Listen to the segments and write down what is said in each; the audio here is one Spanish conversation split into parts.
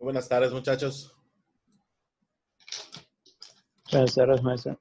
Buenas tardes, muchachos. Buenas tardes, maestro.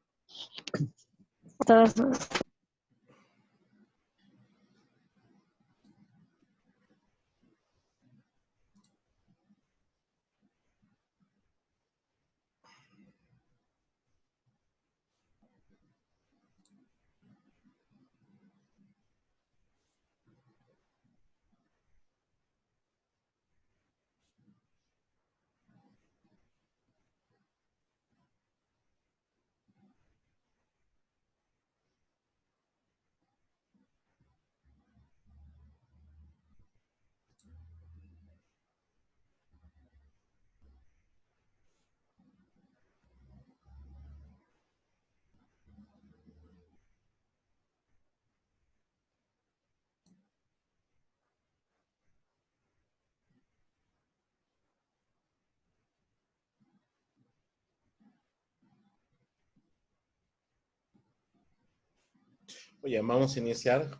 Oye, vamos a iniciar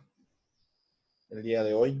el día de hoy.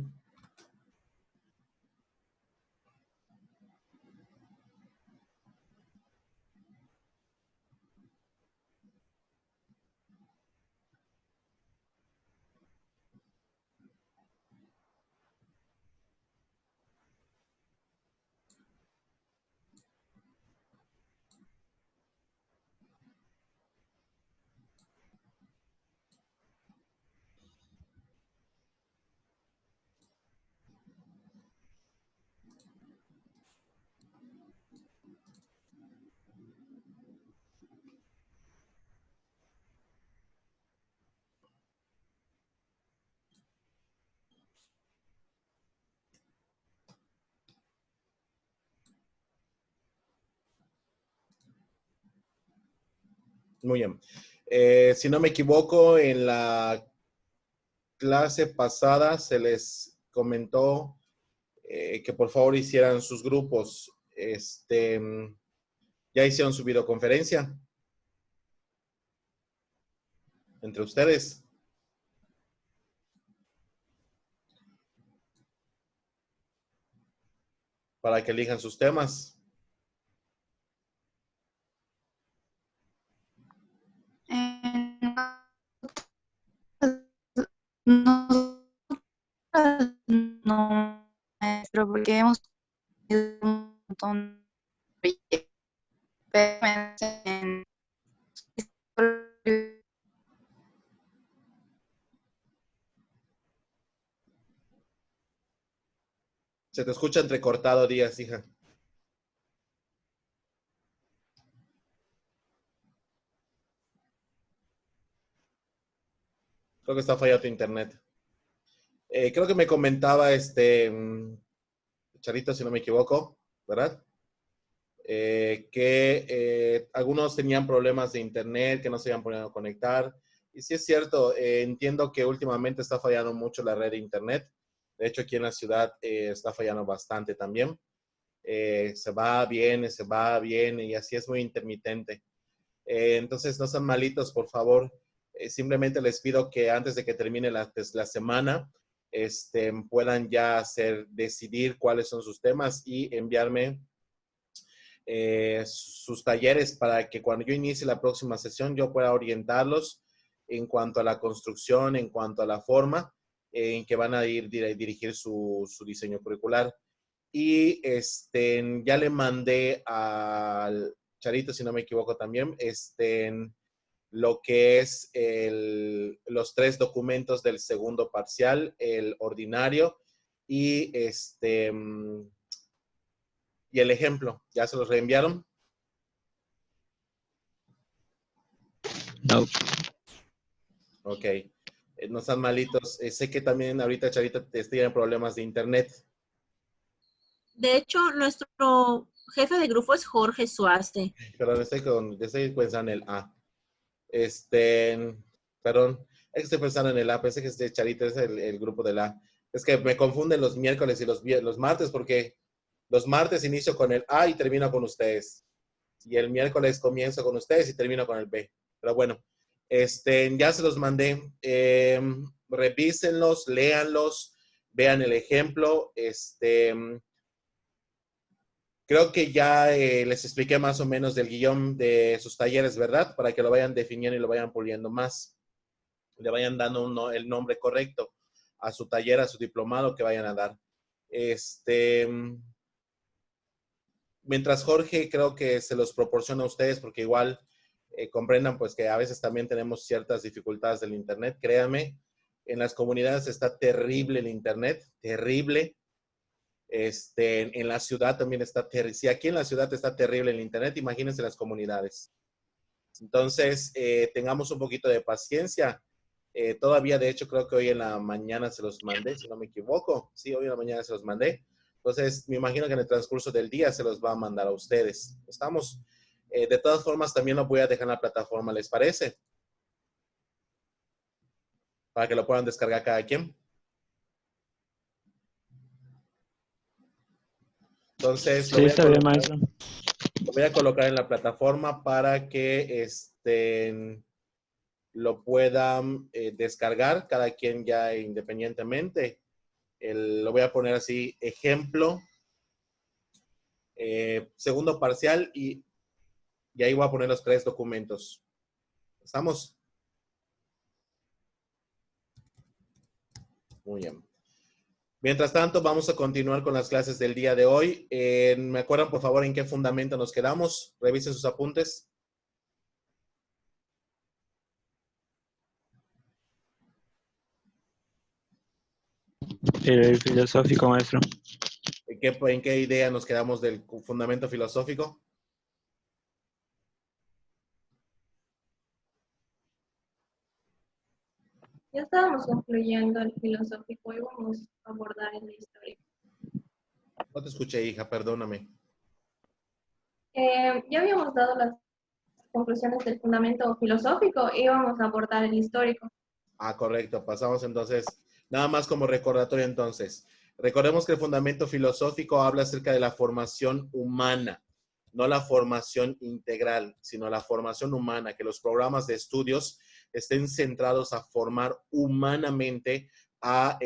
Muy bien. Si no me equivoco, en la clase pasada se les comentó que por favor hicieran sus grupos. ¿Ya hicieron su videoconferencia entre ustedes? Para que elijan sus temas. No, no, maestro, porque hemos tenido un montón de proyectos. Se te escucha entrecortado, Díaz, hija. Creo que está fallando tu internet. Creo que me comentaba Charito, si no me equivoco, ¿verdad? Que algunos tenían problemas de internet, que no se habían podido conectar. Y sí es cierto, entiendo que últimamente está fallando mucho la red de internet. De hecho, aquí en la ciudad está fallando bastante también. Se va, viene y así es muy intermitente. Entonces, no sean malitos, por favor. Simplemente les pido que antes de que termine la semana, puedan ya decidir cuáles son sus temas y enviarme sus talleres para que cuando yo inicie la próxima sesión yo pueda orientarlos en cuanto a la construcción, en cuanto a la forma en que van a dirigir su diseño curricular. Y ya le mandé al Charito, si no me equivoco también, lo que es los 3 documentos del segundo parcial, el ordinario y y el ejemplo. ¿Ya se los reenviaron? No. Ok. No están malitos. Sé que también ahorita, Charita, tienen problemas de internet. De hecho, nuestro jefe de grupo es Jorge Suaste. Perdón, estoy pensando en el A. Perdón, es que estoy pensando en el A. Pensé que Charita es el grupo del A. Es que me confunden los miércoles y los martes porque los martes inicio con el A y termino con ustedes. Y el miércoles comienzo con ustedes y termino con el B. Pero bueno, ya se los mandé. Revísenlos, léanlos, vean el ejemplo. Creo que ya les expliqué más o menos del guión de sus talleres, ¿verdad? Para que lo vayan definiendo y lo vayan puliendo más. Le vayan dando el nombre correcto a su taller, a su diplomado que vayan a dar. Mientras Jorge creo que se los proporciona a ustedes, porque igual comprendan pues que a veces también tenemos ciertas dificultades del internet. Créanme, en las comunidades está terrible el internet, terrible. En la ciudad también está terrible. Si aquí en la ciudad está terrible el internet, imagínense las comunidades. Entonces, tengamos un poquito de paciencia. Todavía, de hecho, creo que hoy en la mañana se los mandé, si no me equivoco. Sí, hoy en la mañana se los mandé. Entonces, me imagino que en el transcurso del día se los va a mandar a ustedes. Estamos. De todas formas, también lo voy a dejar en la plataforma, ¿les parece? Para que lo puedan descargar cada quien. Entonces, Sí, está bien, maestro. lo voy a colocar en la plataforma para que lo puedan descargar cada quien ya independientemente. Lo voy a poner así, ejemplo, segundo parcial y ahí voy a poner los 3 documentos. ¿Estamos? Muy bien. Mientras tanto, vamos a continuar con las clases del día de hoy. ¿Me acuerdan, por favor, en qué fundamento nos quedamos? Revisen sus apuntes. El filosófico, maestro. ¿En qué idea nos quedamos del fundamento filosófico? Ya estábamos concluyendo el filosófico y vamos a abordar el histórico. No te escuché, hija, perdóname. Ya habíamos dado las conclusiones del fundamento filosófico y vamos a abordar el histórico. Ah, correcto. Pasamos entonces, nada más como recordatorio entonces. Recordemos que el fundamento filosófico habla acerca de la formación humana, no la formación integral, sino la formación humana, que los programas de estudios estén centrados a formar humanamente a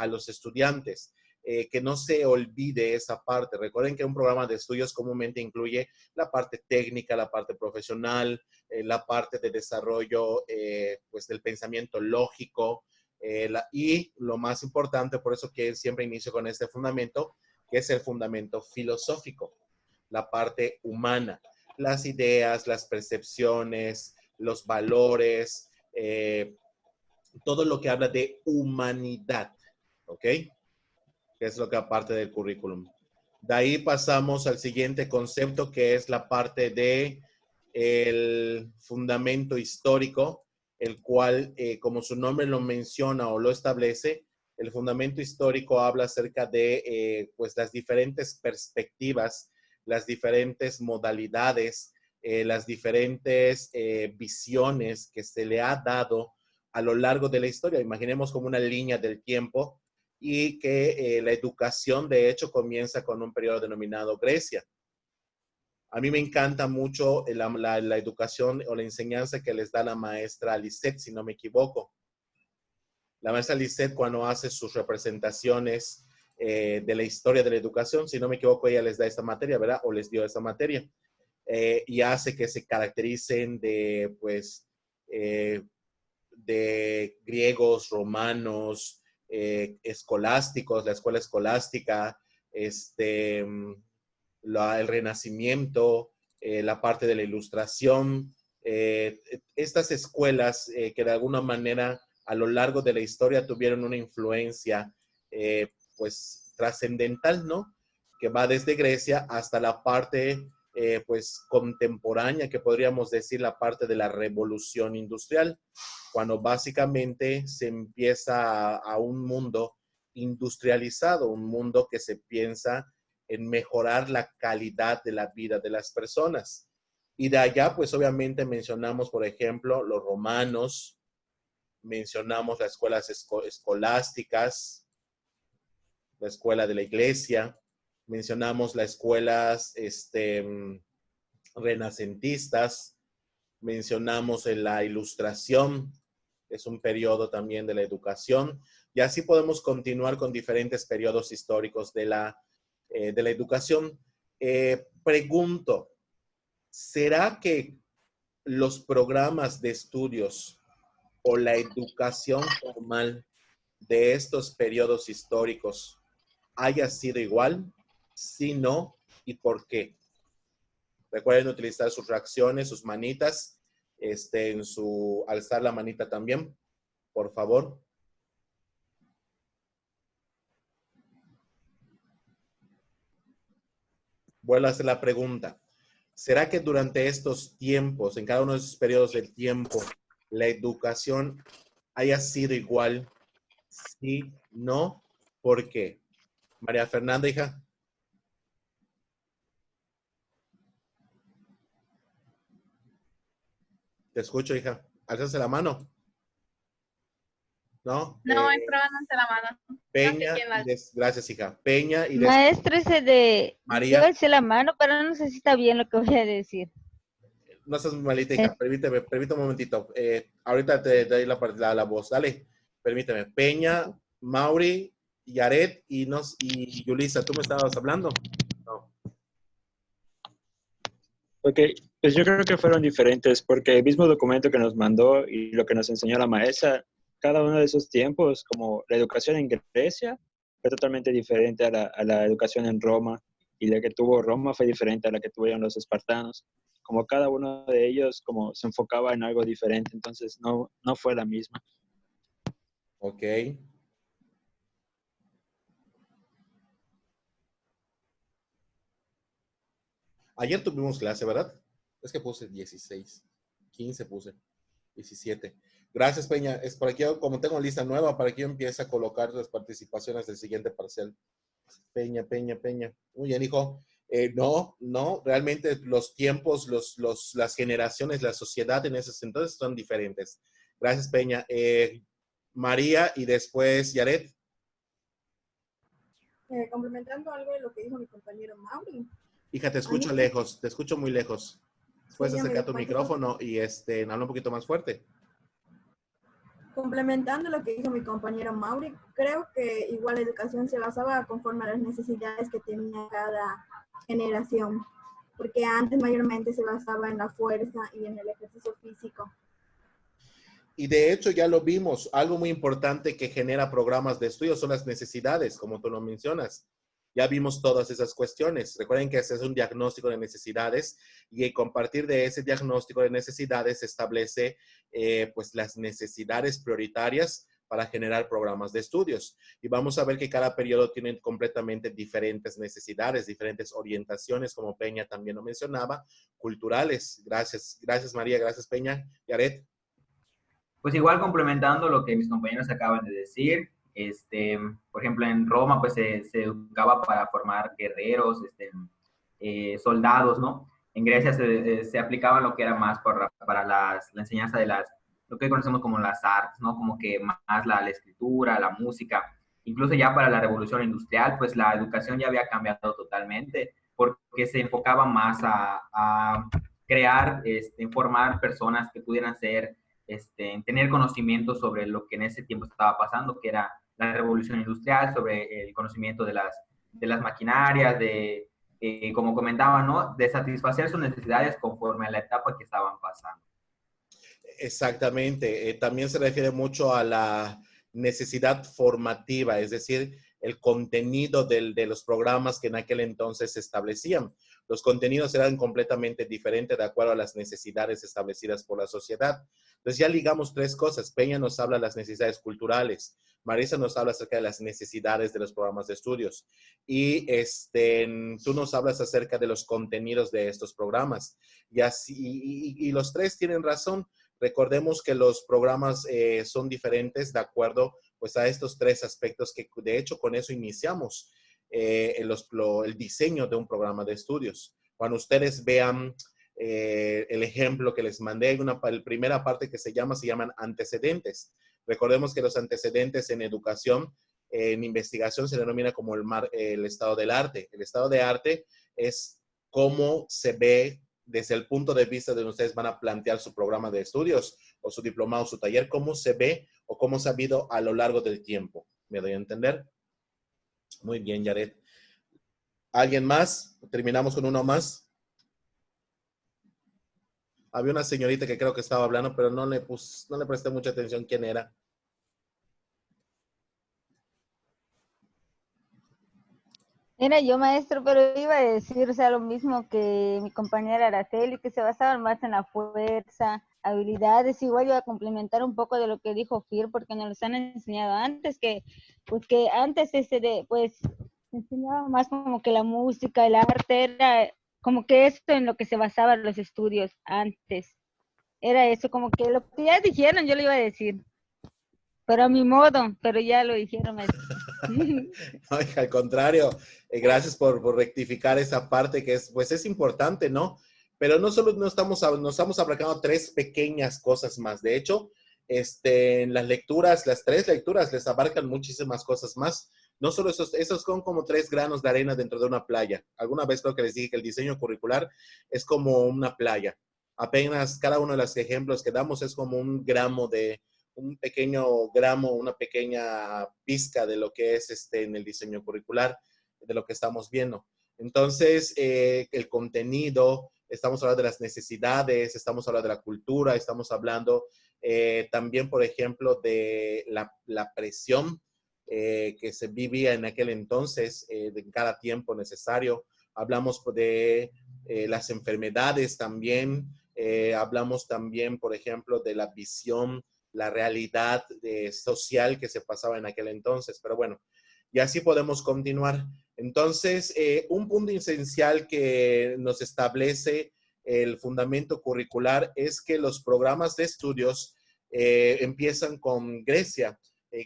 los estudiantes. Que no se olvide esa parte. Recuerden que un programa de estudios comúnmente incluye la parte técnica, la parte profesional, la parte de desarrollo pues del pensamiento lógico y lo más importante, por eso que siempre inicio con este fundamento, que es el fundamento filosófico, la parte humana, las ideas, las percepciones, los valores, todo lo que habla de humanidad, ¿ok? Que es lo que aparte del currículum. De ahí pasamos al siguiente concepto, que es la parte de el fundamento histórico, el cual, como su nombre lo menciona o lo establece, el fundamento histórico habla acerca de pues las diferentes perspectivas, las diferentes modalidades, las diferentes visiones que se le ha dado a lo largo de la historia. Imaginemos como una línea del tiempo y que la educación, de hecho, comienza con un periodo denominado Grecia. A mí me encanta mucho la educación o la enseñanza que les da la maestra Lisette, si no me equivoco. La maestra Lisette, cuando hace sus representaciones de la historia de la educación, si no me equivoco, ella les da esta materia, ¿verdad? O les dio esta materia. Y hace que se caractericen de, pues, de griegos, romanos, escolásticos, la escuela escolástica, el Renacimiento, la parte de la Ilustración, estas escuelas que de alguna manera a lo largo de la historia tuvieron una influencia pues trascendental, ¿no? Que va desde Grecia hasta la parte pues contemporánea, que podríamos decir la parte de la revolución industrial, cuando básicamente se empieza a un mundo industrializado, un mundo que se piensa en mejorar la calidad de la vida de las personas. Y de allá, pues obviamente mencionamos, por ejemplo, los romanos, mencionamos las escuelas escolásticas, la escuela de la iglesia, mencionamos las escuelas renacentistas, mencionamos en la Ilustración, es un periodo también de la educación, y así podemos continuar con diferentes periodos históricos de la de la educación. Pregunto, ¿será que los programas de estudios o la educación formal de estos periodos históricos haya sido igual? Si no, ¿y por qué? Recuerden utilizar sus reacciones, sus manitas, en su alzar la manita también, por favor. Vuelvo a hacer la pregunta. ¿Será que durante estos tiempos, en cada uno de esos periodos del tiempo, la educación haya sido igual? Sí, no, ¿por qué? María Fernanda, hija. Te escucho, hija. Alzase la mano. ¿No? No, es probándote la mano. No sé Peña, quién más. gracias, hija. Peña y Maestro, ese de... María. Yo alcé la mano, pero no sé si está bien lo que voy a decir. No seas malita, hija. Permíteme un momentito. Ahorita te doy la voz. Dale, permíteme. Peña, Mauri, Yaret y Yulisa. ¿Tú me estabas hablando? No. Ok, pues yo creo que fueron diferentes porque el mismo documento que nos mandó y lo que nos enseñó la maestra, cada uno de esos tiempos, como la educación en Grecia, fue totalmente diferente a la educación en Roma, y la que tuvo Roma fue diferente a la que tuvieron los espartanos. Como cada uno de ellos como se enfocaba en algo diferente, entonces no fue la misma. Ok. Ayer tuvimos clase, ¿verdad? Es que puse 16, 15 puse, 17. Gracias, Peña. Es por aquí, como tengo lista nueva, para que yo empiece a colocar las participaciones del siguiente parcial. Peña. Muy bien, hijo. No, realmente los tiempos, las generaciones, la sociedad en esos entonces son diferentes. Gracias, Peña. María y después Yaret. Complementando algo de lo que dijo mi compañero Mauri. Hija, te escucho lejos, te escucho muy lejos. Puedes acercar tu micrófono y habla un poquito más fuerte. Complementando lo que dijo mi compañero Mauri, creo que igual la educación se basaba conforme a las necesidades que tenía cada generación, porque antes mayormente se basaba en la fuerza y en el ejercicio físico. Y de hecho ya lo vimos, algo muy importante que genera programas de estudio son las necesidades, como tú lo mencionas. Ya vimos todas esas cuestiones. Recuerden que ese es un diagnóstico de necesidades y a partir de ese diagnóstico de necesidades se establece pues las necesidades prioritarias para generar programas de estudios. Y vamos a ver que cada periodo tiene completamente diferentes necesidades, diferentes orientaciones, como Peña también lo mencionaba, culturales. Gracias María, gracias Peña. Yaret. Pues igual complementando lo que mis compañeros acaban de decir, por ejemplo, en Roma pues se educaba para formar guerreros, soldados, ¿no? En Grecia se aplicaba lo que era más para la enseñanza de lo que conocemos como las artes, ¿no? Como que más la escritura, la música. Incluso ya para la revolución industrial, pues la educación ya había cambiado totalmente, porque se enfocaba más a crear, formar personas que pudieran ser, tener conocimiento sobre lo que en ese tiempo estaba pasando, que era la revolución industrial, sobre el conocimiento de las maquinarias, como comentaba, ¿no? De satisfacer sus necesidades conforme a la etapa que estaban pasando. Exactamente. También se refiere mucho a la necesidad formativa, es decir, el contenido de los programas que en aquel entonces se establecían. Los contenidos eran completamente diferentes de acuerdo a las necesidades establecidas por la sociedad. Entonces ya ligamos tres cosas. Peña nos habla de las necesidades culturales. Marisa nos habla acerca de las necesidades de los programas de estudios. Y tú nos hablas acerca de los contenidos de estos programas. Y los tres tienen razón. Recordemos que los programas son diferentes de acuerdo pues, a estos tres aspectos que de hecho con eso iniciamos el diseño de un programa de estudios. Cuando ustedes vean el ejemplo que les mandé, hay una primera parte que se llaman antecedentes. Recordemos que los antecedentes en educación, en investigación, se denomina como el estado del arte. El estado de arte es cómo se ve desde el punto de vista de donde ustedes van a plantear su programa de estudios o su diplomado o su taller, cómo se ve o cómo se ha habido a lo largo del tiempo. ¿Me doy a entender? Muy bien, Yaret. ¿Alguien más? Terminamos con uno más. Había una señorita que creo que estaba hablando, pero no le presté mucha atención quién era. Era yo, maestro, pero iba a decir, o sea, lo mismo que mi compañera Araceli, que se basaban más en la fuerza, habilidades. Igual yo iba a complementar un poco de lo que dijo Fir, porque nos los han enseñado antes, pues que antes pues, se enseñaba más como que la música, el arte, era como que esto en lo que se basaban los estudios antes. Era eso, como que lo que ya dijeron, yo lo iba a decir. Pero a mi modo, pero ya lo dijeron, maestro. Oiga, al contrario, gracias por rectificar esa parte que es importante, ¿no? Pero no solo nos estamos abarcando tres pequeñas cosas más. De hecho, en las tres lecturas les abarcan muchísimas cosas más. No solo esos son como 3 granos de arena dentro de una playa. Alguna vez creo que les dije que el diseño curricular es como una playa. Apenas cada uno de los ejemplos que damos es como un pequeño gramo, una pequeña pizca de lo que es en el diseño curricular, de lo que estamos viendo. Entonces, el contenido, estamos hablando de las necesidades, estamos hablando de la cultura, estamos hablando también, por ejemplo, de la presión que se vivía en aquel entonces, de cada tiempo necesario. Hablamos de las enfermedades también, hablamos también, por ejemplo, de la visión, la realidad social que se pasaba en aquel entonces. Pero bueno, y así podemos continuar. Entonces, un punto esencial que nos establece el fundamento curricular es que los programas de estudios empiezan con Grecia.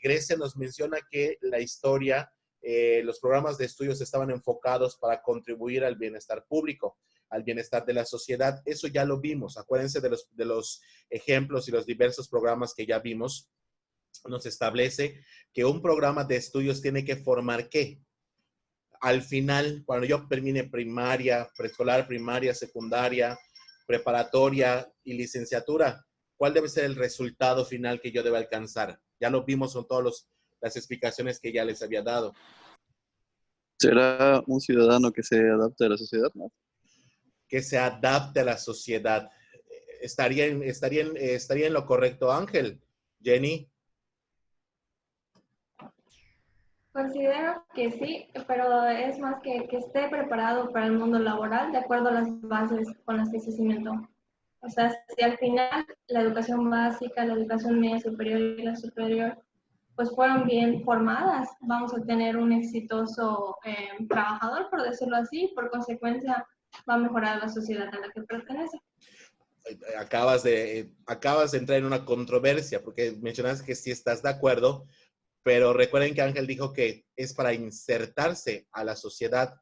Grecia nos menciona que la historia, los programas de estudios estaban enfocados para contribuir al bienestar público, al bienestar de la sociedad. Eso ya lo vimos. Acuérdense de los ejemplos y los diversos programas que ya vimos. Nos establece que un programa de estudios tiene que formar ¿qué? Al final, cuando yo termine primaria, preescolar, primaria, secundaria, preparatoria y licenciatura, ¿cuál debe ser el resultado final que yo debo alcanzar? Ya lo vimos con todas las explicaciones que ya les había dado. ¿Será un ciudadano que se adapte a la sociedad, no? Que se adapte a la sociedad. ¿Estaría en lo correcto, Ángel? Jenny. Considero que sí, pero es más que esté preparado para el mundo laboral de acuerdo a las bases con las que se cimentó. O sea, si al final la educación básica, la educación media superior y la superior, pues fueron bien formadas, vamos a tener un exitoso trabajador, por decirlo así, por consecuencia va a mejorar la sociedad a la que pertenece. Acabas de entrar en una controversia porque mencionaste que sí estás de acuerdo, pero recuerden que Ángel dijo que es para insertarse a la sociedad.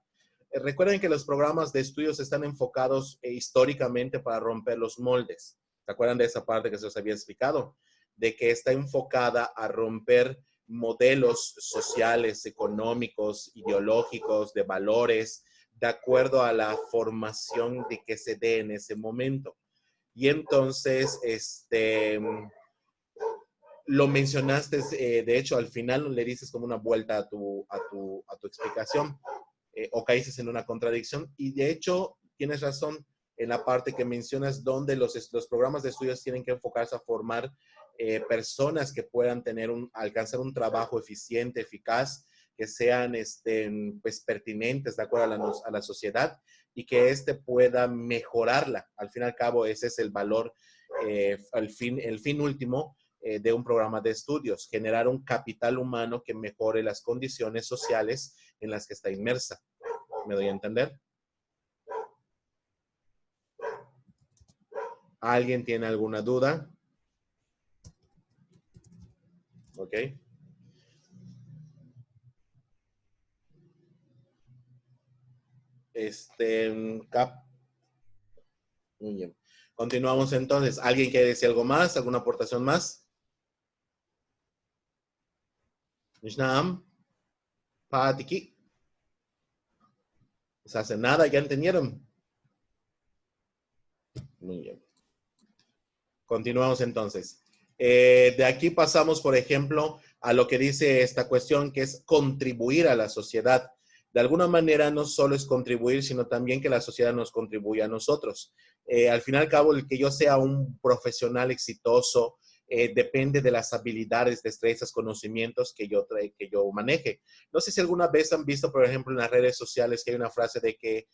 Recuerden que los programas de estudios están enfocados históricamente para romper los moldes. ¿Se acuerdan de esa parte que se os había explicado? De que está enfocada a romper modelos sociales, económicos, ideológicos, de valores, de acuerdo a la formación de que se dé en ese momento. Y entonces, lo mencionaste, de hecho, al final le dices como una vuelta a tu explicación, o caíces en una contradicción, y de hecho, tienes razón en la parte que mencionas donde los programas de estudios tienen que enfocarse a formar personas que puedan alcanzar un trabajo eficiente, eficaz, que sean pues, pertinentes de acuerdo a la sociedad y que pueda mejorarla. Al fin y al cabo, ese es el valor, el fin último de un programa de estudios, generar un capital humano que mejore las condiciones sociales en las que está inmersa. ¿Me doy a entender? ¿Alguien tiene alguna duda? Ok. Muy bien. Continuamos entonces. ¿Alguien quiere decir algo más? ¿Alguna aportación más? Mishnam, Patiki. No se hace nada, ¿ya entendieron? Muy bien. Continuamos entonces. De aquí pasamos, por ejemplo, a lo que dice esta cuestión, que es contribuir a la sociedad. de alguna manera no solo es contribuir, sino también que la sociedad nos contribuya a nosotros. Al fin y al cabo, el que yo sea un profesional exitoso depende de las habilidades, destrezas, conocimientos que yo maneje. No sé si alguna vez han visto, por ejemplo, en las redes sociales que hay una frase de que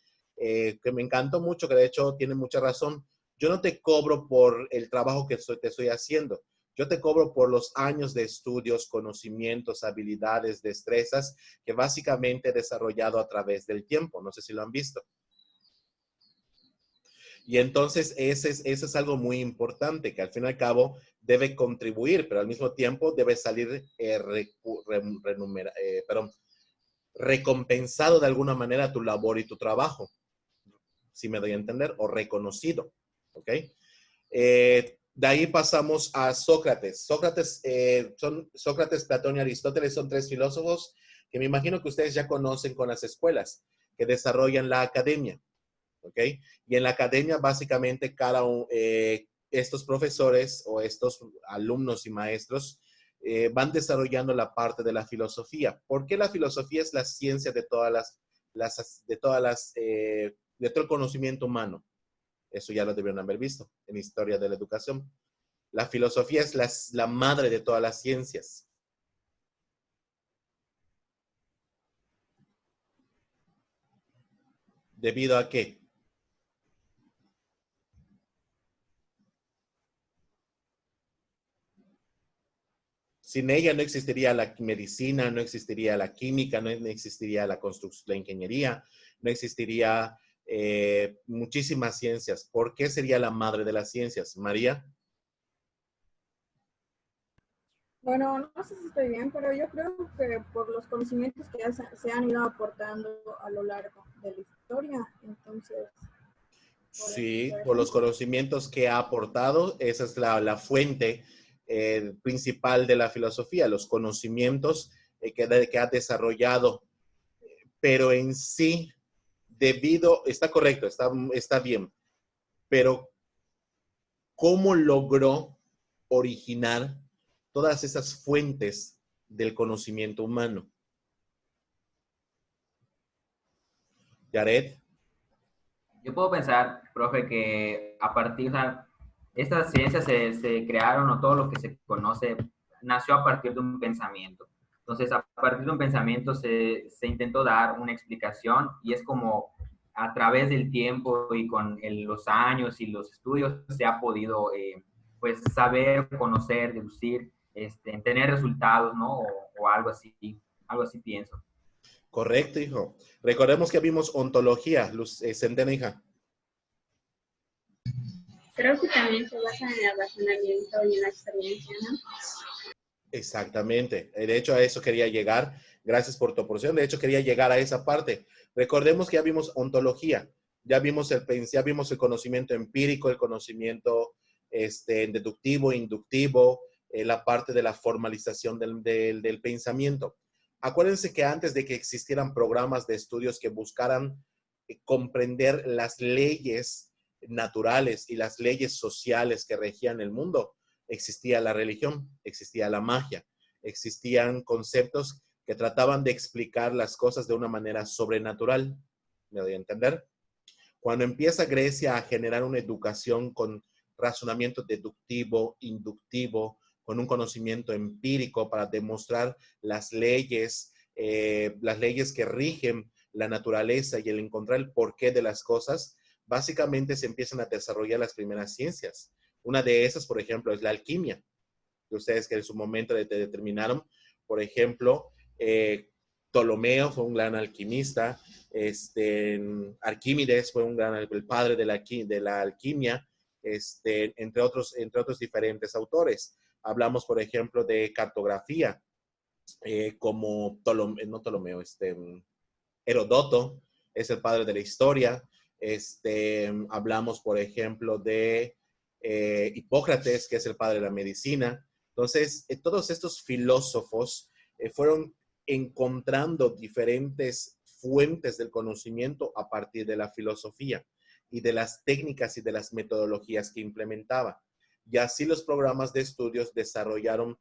me encantó mucho, que de hecho tiene mucha razón. Yo no te cobro por el trabajo que te estoy haciendo. Yo te cobro por los años de estudios, conocimientos, habilidades, destrezas que básicamente he desarrollado a través del tiempo. No sé si lo han visto. Y entonces ese es algo muy importante, que al fin y al cabo debe contribuir, pero al mismo tiempo debe salir recompensado de alguna manera tu labor y tu trabajo, si me doy a entender, o reconocido. ¿Ok? De ahí pasamos a Sócrates. Sócrates, Platón y Aristóteles son tres filósofos que me imagino que ustedes ya conocen con las escuelas, que desarrollan la academia. ¿Ok? Y en la academia, básicamente, estos profesores o estos alumnos y maestros van desarrollando la parte de la filosofía. ¿Por qué la filosofía es la ciencia de todo el conocimiento humano? Eso ya lo debieron haber visto en Historia de la Educación. La filosofía es la madre de todas las ciencias. ¿Debido a qué? Sin ella no existiría la medicina, no existiría la química, no existiría la construcción, la ingeniería, no existiría muchísimas ciencias. ¿Por qué sería la madre de las ciencias? María. Bueno, no sé si estoy bien, pero yo creo que por los conocimientos que se han ido aportando a lo largo de la historia, entonces... Sí, por los conocimientos que ha aportado, esa es la fuente principal de la filosofía, los conocimientos que ha desarrollado, pero en sí, está correcto, está bien, pero ¿cómo logró originar todas esas fuentes del conocimiento humano? Yaret. Yo puedo pensar, profe, que a partir, o sea, estas ciencias se crearon, o todo lo que se conoce nació a partir de un pensamiento. Entonces, a partir de un pensamiento se intentó dar una explicación, y es como a través del tiempo y con los años y los estudios se ha podido pues saber, conocer, deducir, tener resultados, ¿no? O algo así pienso. Correcto, hijo. Recordemos que vimos ontología, Centeno, hija. Creo que también se basa en el razonamiento y en la experiencia, ¿no? Exactamente. De hecho, a eso quería llegar. Gracias por tu aportación. De hecho, quería llegar a esa parte. Recordemos que ya vimos ontología, ya vimos el conocimiento empírico, el conocimiento deductivo, inductivo, la parte de la formalización del pensamiento. Acuérdense que antes de que existieran programas de estudios que buscaran comprender las leyes naturales y las leyes sociales que regían el mundo, existía la religión, existía la magia, existían conceptos que trataban de explicar las cosas de una manera sobrenatural. ¿Me doy a entender? Cuando empieza Grecia a generar una educación con razonamiento deductivo, inductivo, con un conocimiento empírico para demostrar las leyes que rigen la naturaleza y el encontrar el porqué de las cosas, básicamente se empiezan a desarrollar las primeras ciencias. Una de esas, por ejemplo, es la alquimia, que ustedes que en su momento determinaron. Por ejemplo, Ptolomeo fue un gran alquimista, Arquímedes fue el padre de la alquimia, entre otros diferentes autores. Hablamos, por ejemplo, de cartografía, como Herodoto es el padre de la historia. Hablamos, por ejemplo, de Hipócrates, que es el padre de la medicina. Entonces, todos estos filósofos fueron encontrando diferentes fuentes del conocimiento a partir de la filosofía y de las técnicas y de las metodologías que implementaba. Y así los programas de estudios desarrollaron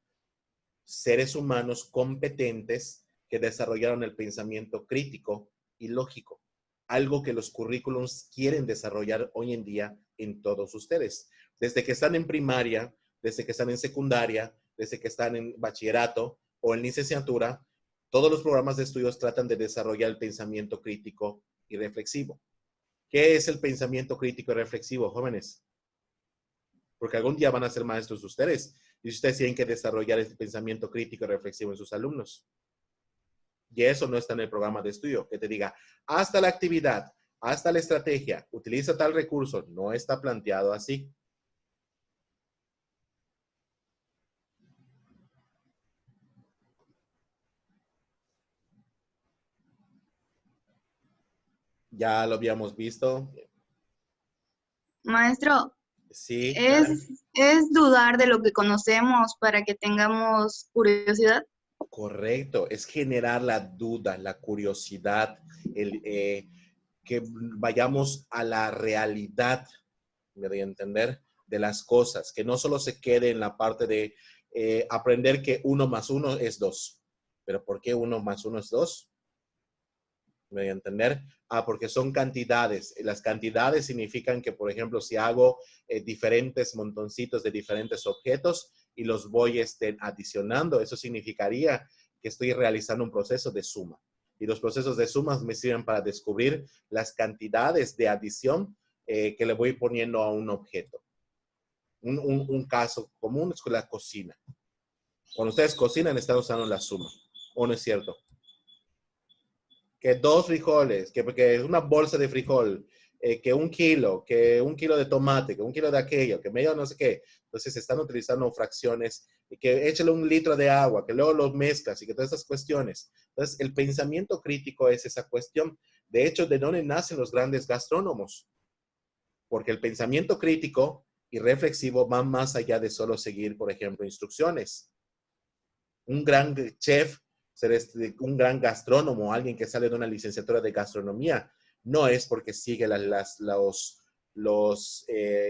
seres humanos competentes que desarrollaron el pensamiento crítico y lógico, algo que los currículums quieren desarrollar hoy en día en todos ustedes. Desde que están en primaria, desde que están en secundaria, desde que están en bachillerato o en licenciatura, todos los programas de estudios tratan de desarrollar el pensamiento crítico y reflexivo. ¿Qué es el pensamiento crítico y reflexivo, jóvenes? Porque algún día van a ser maestros ustedes y ustedes tienen que desarrollar este pensamiento crítico y reflexivo en sus alumnos. Y eso no está en el programa de estudio, que te diga, hasta la actividad, hasta la estrategia, utiliza tal recurso. No está planteado así. Ya lo habíamos visto. Maestro, Sí, claro. ¿es dudar de lo que conocemos para que tengamos curiosidad? Correcto, es generar la duda, la curiosidad, que vayamos a la realidad, me doy a entender, de las cosas, que no solo se quede en la parte de aprender que 1 más 1 es 2. ¿Pero por qué 1 más 1 es 2? ¿Me doy a entender? Porque son cantidades. Las cantidades significan que, por ejemplo, si hago diferentes montoncitos de diferentes objetos y los voy adicionando, eso significaría que estoy realizando un proceso de suma. Y los procesos de sumas me sirven para descubrir las cantidades de adición que le voy poniendo a un objeto. Un caso común es con la cocina. Cuando ustedes cocinan, están usando la suma. ¿O no es cierto? Que 2 frijoles, que una bolsa de frijol, que 1 kilo, que 1 kilo de tomate, que 1 kilo de aquello, que medio no sé qué. Entonces están utilizando fracciones, y que échale 1 litro de agua, que luego los mezclas y que todas esas cuestiones. Entonces el pensamiento crítico es esa cuestión. De hecho, ¿de dónde nacen los grandes gastrónomos? Porque el pensamiento crítico y reflexivo va más allá de solo seguir, por ejemplo, instrucciones. Un gran chef, ser un gran gastrónomo, alguien que sale de una licenciatura de gastronomía, no es porque sigue los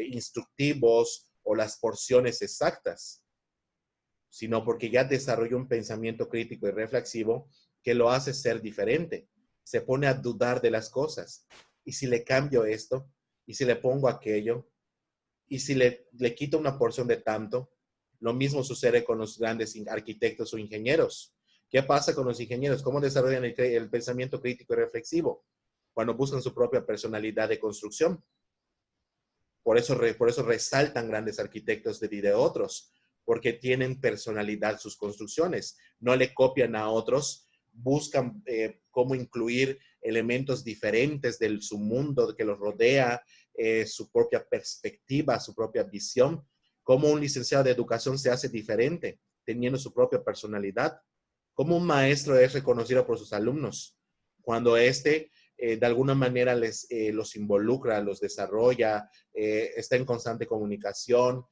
instructivos o las porciones exactas, sino porque ya desarrolla un pensamiento crítico y reflexivo que lo hace ser diferente. Se pone a dudar de las cosas. ¿Y si le cambio esto? ¿Y si le pongo aquello? ¿Y si le quito una porción de tanto? Lo mismo sucede con los grandes arquitectos o ingenieros. ¿Qué pasa con los ingenieros? ¿Cómo desarrollan el pensamiento crítico y reflexivo? Cuando buscan su propia personalidad de construcción. Por eso resaltan grandes arquitectos de otros, porque tienen personalidad sus construcciones. No le copian a otros, buscan cómo incluir elementos diferentes de su mundo que los rodea, su propia perspectiva, su propia visión. Cómo un licenciado de educación se hace diferente, teniendo su propia personalidad. Cómo un maestro es reconocido por sus alumnos, cuando de alguna manera los involucra, los desarrolla, está en constante comunicación,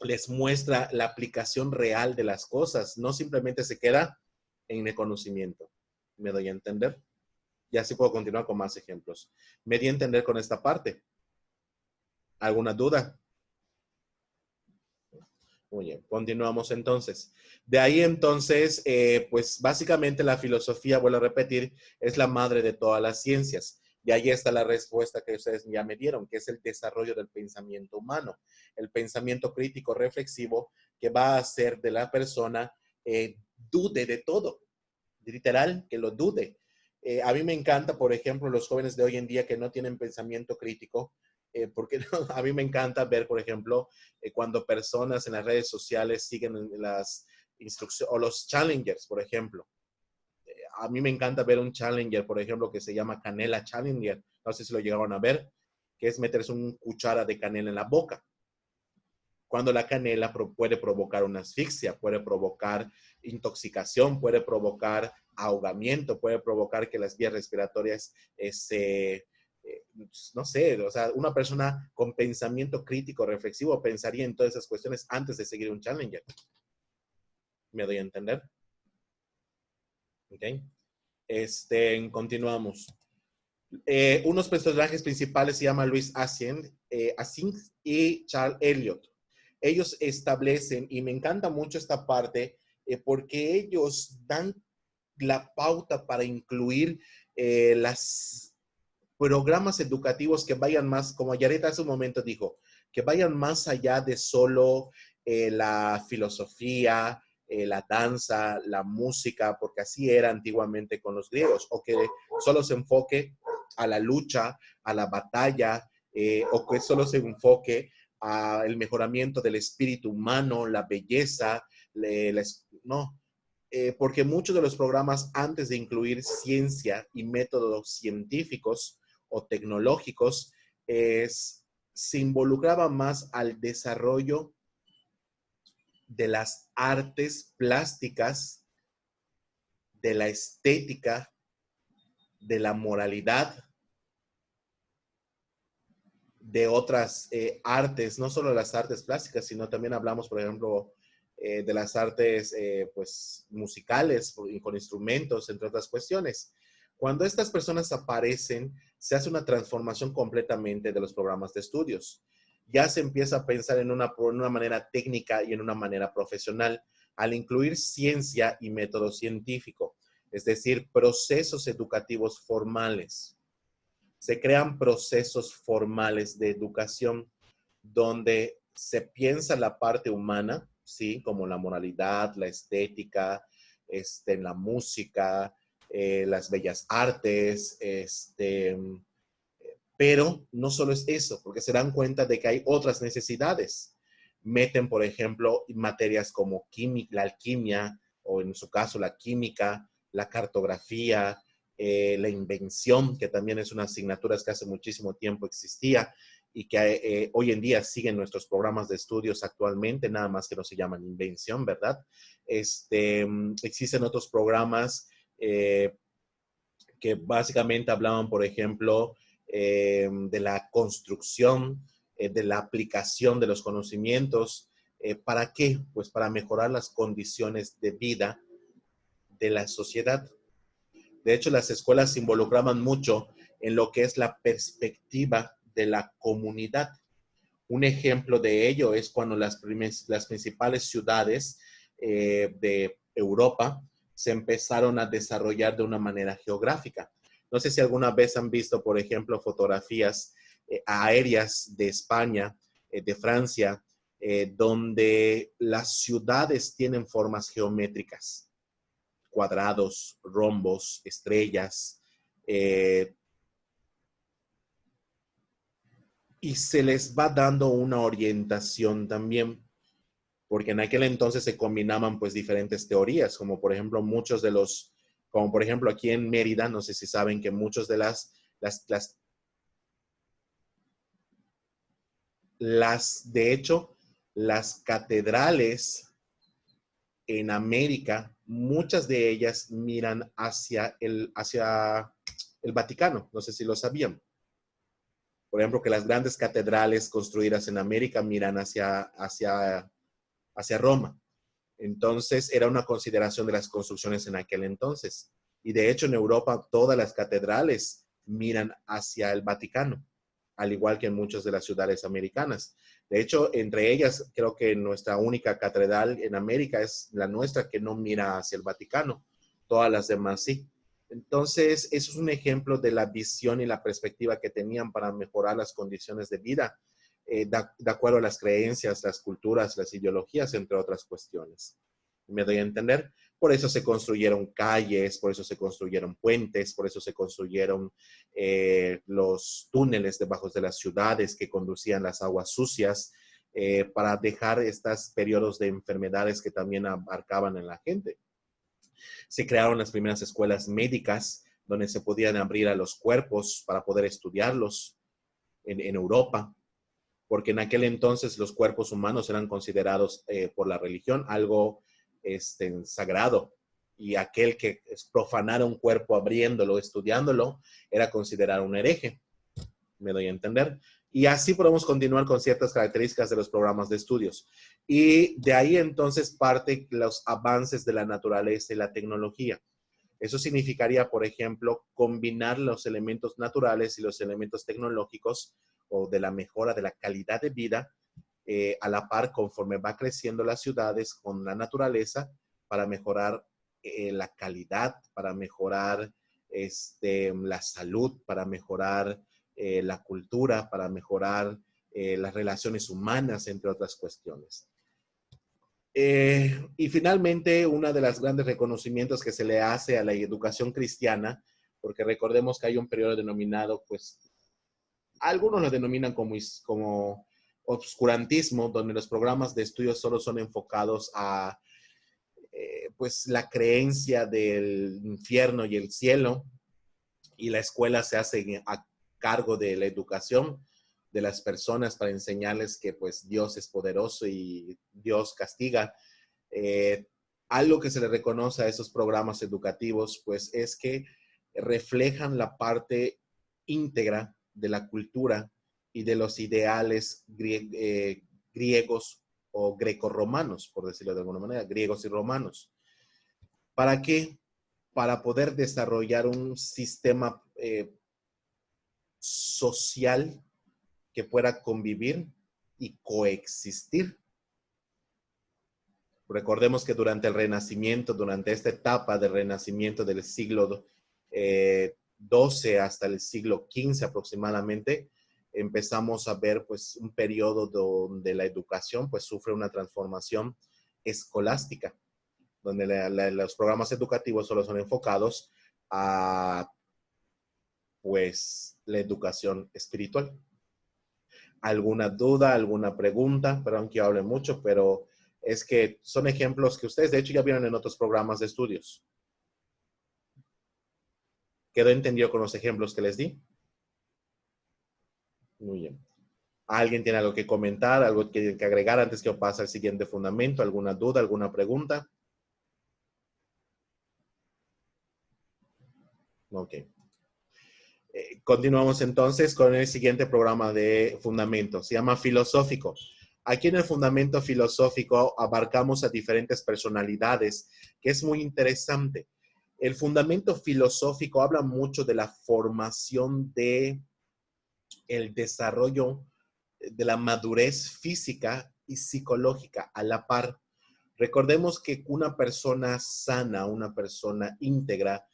les muestra la aplicación real de las cosas, no simplemente se queda en el conocimiento. ¿Me doy a entender? Y así puedo continuar con más ejemplos. ¿Me di a entender con esta parte? ¿Alguna duda? Muy bien, continuamos entonces. De ahí entonces, pues básicamente la filosofía, vuelvo a repetir, es la madre de todas las ciencias. Y ahí está la respuesta que ustedes ya me dieron, que es el desarrollo del pensamiento humano. El pensamiento crítico reflexivo que va a hacer de la persona dude de todo. Literal, que lo dude. A mí me encanta, por ejemplo, los jóvenes de hoy en día que no tienen pensamiento crítico, porque a mí me encanta ver, por ejemplo, cuando personas en las redes sociales siguen las instrucciones, o los challengers, por ejemplo. A mí me encanta ver un challenger, por ejemplo, que se llama Canela Challenger. No sé si lo llegaron a ver, que es meterse una cuchara de canela en la boca. Cuando la canela puede provocar una asfixia, puede provocar intoxicación, puede provocar ahogamiento, puede provocar que las vías respiratorias no sé, o sea, una persona con pensamiento crítico, reflexivo, pensaría en todas esas cuestiones antes de seguir un challenger. ¿Me doy a entender? Ok. Continuamos. Unos personajes principales se llaman Louis Asing y Charles Eliot. Ellos establecen, y me encanta mucho esta parte, porque ellos dan la pauta para incluir los programas educativos que vayan más, como Yaret hace un momento dijo, que vayan más allá de solo la filosofía, la danza, la música, porque así era antiguamente con los griegos, o que solo se enfoque a la lucha, a la batalla, o que solo se enfoque al mejoramiento del espíritu humano, la belleza, no. Porque muchos de los programas, antes de incluir ciencia y métodos científicos o tecnológicos, se involucraba más al desarrollo de las artes plásticas, de la estética, de la moralidad, de otras artes, no solo las artes plásticas, sino también hablamos, por ejemplo, de las artes pues, musicales, con instrumentos, entre otras cuestiones. Cuando estas personas aparecen, se hace una transformación completamente de los programas de estudios. Ya se empieza a pensar en una manera técnica y en una manera profesional, al incluir ciencia y método científico, es decir, procesos educativos formales. Se crean procesos formales de educación donde se piensa la parte humana, ¿sí? Como la moralidad, la estética, la música, las bellas artes, pero no solo es eso, porque se dan cuenta de que hay otras necesidades. Meten, por ejemplo, materias como la alquimia, o en su caso la química, la cartografía, la invención, que también es una asignatura que hace muchísimo tiempo existía y que hoy en día siguen nuestros programas de estudios actualmente, nada más que no se llaman invención, ¿verdad? Existen otros programas que básicamente hablaban, por ejemplo, de la construcción, de la aplicación de los conocimientos. ¿Para qué? Pues para mejorar las condiciones de vida de la sociedad. De hecho, las escuelas se involucraban mucho en lo que es la perspectiva de la comunidad. Un ejemplo de ello es cuando las principales ciudades de Europa se empezaron a desarrollar de una manera geográfica. No sé si alguna vez han visto, por ejemplo, fotografías aéreas de España, de Francia, donde las ciudades tienen formas geométricas, cuadrados, rombos, estrellas, y se les va dando una orientación también, porque en aquel entonces se combinaban pues diferentes teorías, como por ejemplo como por ejemplo aquí en Mérida, no sé si saben que muchos de de hecho, las catedrales en América, muchas de ellas miran hacia el Vaticano, no sé si lo sabían. Por ejemplo, que las grandes catedrales construidas en América miran hacia Roma. Entonces, era una consideración de las construcciones en aquel entonces. Y de hecho, en Europa, todas las catedrales miran hacia el Vaticano, al igual que en muchas de las ciudades americanas. De hecho, entre ellas, creo que nuestra única catedral en América es la nuestra, que no mira hacia el Vaticano. Todas las demás sí. Entonces, eso es un ejemplo de la visión y la perspectiva que tenían para mejorar las condiciones de vida, de acuerdo a las creencias, las culturas, las ideologías, entre otras cuestiones. ¿Me doy a entender? Por eso se construyeron calles, por eso se construyeron puentes, por eso se construyeron los túneles debajo de las ciudades que conducían las aguas sucias, para dejar estos periodos de enfermedades que también abarcaban en la gente. Se crearon las primeras escuelas médicas donde se podían abrir a los cuerpos para poder estudiarlos en Europa, porque en aquel entonces los cuerpos humanos eran considerados por la religión algo sagrado, y aquel que profanara un cuerpo abriéndolo, estudiándolo, era considerado un hereje. ¿Me doy a entender? Y así podemos continuar con ciertas características de los programas de estudios. Y de ahí entonces parte los avances de la naturaleza y la tecnología. Eso significaría, por ejemplo, combinar los elementos naturales y los elementos tecnológicos, o de la mejora de la calidad de vida, a la par conforme va creciendo las ciudades con la naturaleza, para mejorar la calidad, para mejorar la salud, para mejorar la cultura, para mejorar las relaciones humanas, entre otras cuestiones. Y finalmente, uno de los grandes reconocimientos que se le hace a la educación cristiana, porque recordemos que hay un periodo denominado, pues, algunos lo denominan como obscurantismo, donde los programas de estudio solo son enfocados a pues la creencia del infierno y el cielo, y la escuela se hace a cargo de la educación de las personas para enseñarles que pues Dios es poderoso y Dios castiga. Algo que se le reconoce a esos programas educativos pues es que reflejan la parte íntegra de la cultura y de los ideales griegos o grecorromanos, por decirlo de alguna manera, griegos y romanos. ¿Para qué? Para poder desarrollar un sistema social que pueda convivir y coexistir. Recordemos que durante el Renacimiento, durante esta etapa del Renacimiento del siglo XII hasta el siglo XV aproximadamente, empezamos a ver pues un periodo donde la educación pues sufre una transformación escolástica, donde los programas educativos solo son enfocados a pues la educación espiritual. ¿Alguna duda, alguna pregunta? Perdón que yo hable mucho, pero es que son ejemplos que ustedes de hecho ya vieron en otros programas de estudios. ¿Quedó entendido con los ejemplos que les di? Muy bien. ¿Alguien tiene algo que comentar, algo que agregar antes que yo pase al siguiente fundamento? ¿Alguna duda, alguna pregunta? Ok. Continuamos entonces con el siguiente programa de fundamentos. Se llama filosófico. Aquí en el fundamento filosófico abarcamos a diferentes personalidades, que es muy interesante. El fundamento filosófico habla mucho de la formación de el desarrollo de la madurez física y psicológica a la par. Recordemos que una persona sana, una persona íntegra,